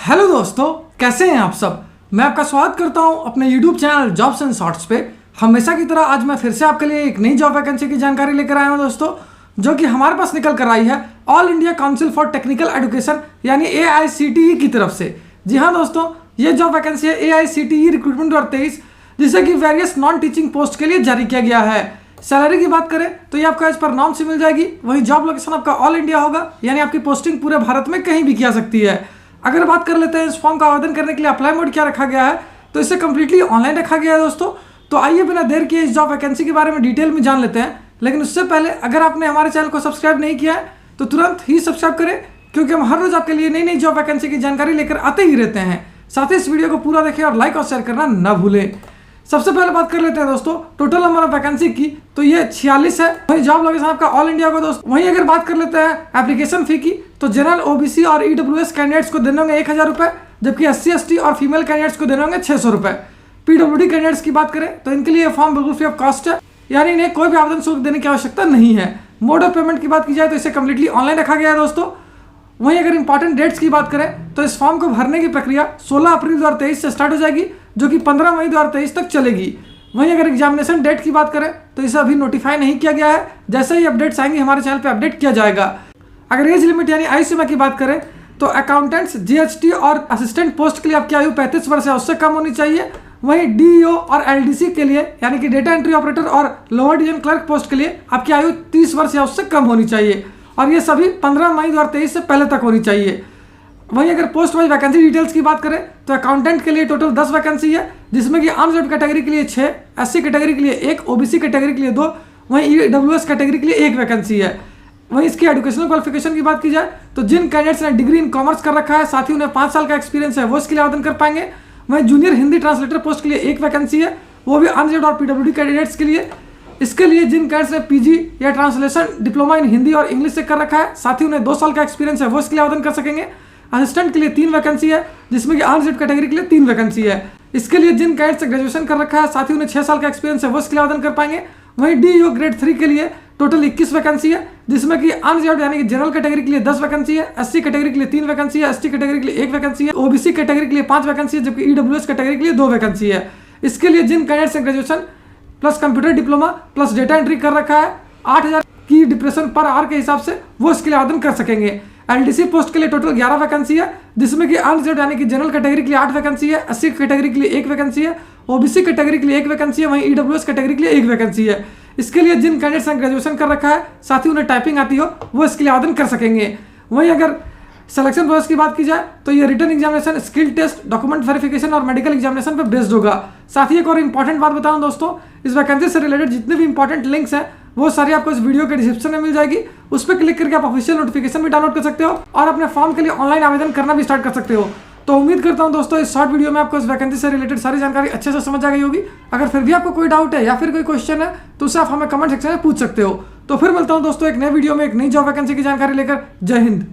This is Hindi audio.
हेलो दोस्तों, कैसे हैं आप सब। मैं आपका स्वागत करता हूं अपने YouTube channel jobs and shorts पे। हमेशा की तरह आज मैं फिर से आपके लिए एक नई जॉब वैकेंसी की जानकारी लेकर आया हूं दोस्तों, जो कि हमारे पास निकल कर आई है all India council for technical education यानी AICTE की तरफ से। जी हाँ दोस्तों, ये जॉब वैकेंसी है AICTE रिक्रूटमेंट 2023, जिसे कि वेरियस नॉन टीचिंग पोस्ट के लिए जारी किया गया है। सैलरी की बात करें तो ये आपको एज पर नॉर्म से मिल जाएगी। वही जॉब लोकेशन आपका ऑल इंडिया होगा, यानी आपकी पोस्टिंग पूरे भारत में कहीं भी की जा सकती है। अगर बात कर लेते हैं इस फॉर्म का आवेदन करने के लिए अप्लाई मोड क्या रखा गया है, तो इसे कंप्लीटली ऑनलाइन रखा गया है दोस्तों। तो आइए बिना देर किए इस जॉब वैकेंसी के बारे में डिटेल में जान लेते हैं। लेकिन उससे पहले अगर आपने हमारे चैनल को सब्सक्राइब नहीं किया है तो तुरंत ही सब्सक्राइब करें, क्योंकि हम हर रोज आपके लिए नई नई जॉब वैकेंसी की जानकारी लेकर आते ही रहते हैं। साथ ही इस वीडियो को पूरा देखें और लाइक और शेयर करना न भूलें। सबसे पहले बात कर लेते हैं दोस्तों टोटल नंबर ऑफ वैकेंसी की, तो ये 46 है। वही जॉब लोकेशन आपका ऑल इंडिया को दोस्तों। वहीं अगर बात कर लेते हैं एप्लीकेशन फी की, तो जनरल OBC और EWS कैंडिडेट्स को देने होंगे 1000 रुपये, जबकि SC ST और फीमेल कैंडिडेट्स को देने होंगे 600 रुपये। PWD कैंडिडेट्स की बात करें तो इनके लिए फॉर्म बिल्कुल फ्री ऑफ कॉस्ट है, यानी इन्हें कोई भी आवेदन शुल्क देने की आवश्यकता नहीं है। मोड ऑफ पेमेंट की बात की जाए तो इसे कम्प्लीटली ऑनलाइन रखा गया है दोस्तों। वहीं अगर इंपॉर्टेंट डेट्स की बात करें तो इस फॉर्म को भरने की प्रक्रिया 16 अप्रैल 2023 से स्टार्ट हो जाएगी, जो कि 15 मई 2023 तक चलेगी। वहीं अगर एग्जामिनेशन डेट की बात करें तो इसे अभी नोटिफाई नहीं किया गया है, जैसे ही अपडेट्स आएंगे हमारे चैनल पे अपडेट किया जाएगा। अगर एज लिमिट यानी आयु सीमा की बात करें तो अकाउंटेंट्स, GST और असिस्टेंट पोस्ट के लिए आपकी आयु 35 वर्ष है, उससे कम होनी चाहिए। वहीं DEO और LDC के लिए यानी कि डेटा एंट्री ऑपरेटर और लोअर डिवीजन क्लर्क पोस्ट के लिए आपकी आयु 30 वर्ष या उससे कम होनी चाहिए, और ये सभी 15 मई 2023 से पहले तक होनी चाहिए। वहीं अगर पोस्ट वाइज वैकेंसी डिटेल्स की बात करें तो अकाउंटेंट के लिए टोटल 10 वैकेंसी है, जिसमें कि अनरिजर्व्ड कैटेगरी के लिए 6, SC कैटेगरी के लिए 1, OBC कैटेगरी के लिए 2, वहीं EWS कैटेगरी के लिए 1 वैकेंसी है। वहीं इसकी एजुकेशनल क्वालिफिकेशन की बात की जाए तो जिन कैंडिडेट्स ने डिग्री इन कॉमर्स कर रखा है, साथ ही उन्हें 5 साल का एक्सपीरियंस है, वो इसके लिए आवेदन कर पाएंगे। वहीं जूनियर हिंदी ट्रांसलेटर पोस्ट के लिए 1 वैकेंसी है, वो भी अनरिजर्व्ड और PWD कैंडिडेट्स के लिए। इसके लिए जिन कैंडिडेट्स ने PG या ट्रांसलेशन डिप्लोमा इन हिंदी और इंग्लिश से कर रखा है, साथ ही उन्हें 2 साल का एक्सपीरियंस है, वो इसके लिए आवेदन कर सकेंगे। असिस्टेंट के लिए 3 वैकेंसी है, जिसमें कि अनरिजर्व्ड कैटेगरी के लिए 3 वैकेंसी है। इसके लिए जिन कैंडिडेट्स से ग्रेजुएशन कर रखा है, साथ ही उन्हें 6 साल का एक्सपीरियंस है, वो इसके लिए आवेदन कर पाएंगे। वहीं DEO ग्रेड 3 के लिए टोटल 21 वैकेंसी है, जिसमें कि अनरिजर्व्ड यानी कि जनरल कैटेगरी के लिए 10 वैकेंसी है, SC कैटेगरी के लिए 3 वैकेंसी है, ST कैटेगरी के लिए 1 वैकेंसी है, OBC कैटेगरी के लिए 5 वैकेंसी है, जबकि EWS कैटेगरी के लिए 2 वैकेंसी है। इसके लिए जिन कैंडिडेट्स ने graduation plus computer diploma plus data entry कर रखा है 8000 की डिप्रेशन पर आवर के हिसाब से, वो इसके लिए आवेदन कर सकेंगे। LDC पोस्ट के लिए टोटल 11 वैकेंसी है, जिसमें कि अनरिजर्व्ड यानी कि जनरल कैटेगरी के लिए 8 वैकेंसी है, SC कैटेगरी के लिए 1 वैकेंसी है, OBC कैटेगरी के लिए 1 वैकेंसी है, वहीं EWS कैटेगरी के लिए 1 वैकेंसी है। इसके लिए जिन कैंडिडेट्स ने ग्रेजुएशन कर रखा है, साथ ही उन्हें टाइपिंग आती हो, वो इसके लिए आवेदन कर सकेंगे। वहीं अगर सिलेक्शन प्रोसेस की बात की जाए तो ये written examination, skill test, document verification और मेडिकल एग्जामिनेशन पर बेस्ड होगा। साथ ही एक और इंपॉर्टेंट बात बताऊं दोस्तों, इस वैकेंसी से रिलेटेड जितने भी इंपॉर्टेंट लिंक्स हैं वो सारी आपको इस वीडियो के डिस्क्रिप्शन में मिल जाएगी। उस पर क्लिक करके आप ऑफिशियल नोटिफिकेशन भी डाउनलोड कर सकते हो और अपने फॉर्म के लिए ऑनलाइन आवेदन करना भी स्टार्ट कर सकते हो। तो उम्मीद करता हूं दोस्तों इस शॉर्ट वीडियो में आपको इस वैकेंसी से रिलेटेड सारी जानकारी अच्छे से समझ आ गई होगी। अगर फिर भी आपको कोई डाउट है या फिर कोई क्वेश्चन है तो उसे आप हमें कमेंट सेक्शन में पूछ सकते हो। तो फिर मिलता हूं दोस्तों एक नए वीडियो में एक नई जॉब वैकेंसी की जानकारी लेकर। जय हिंद।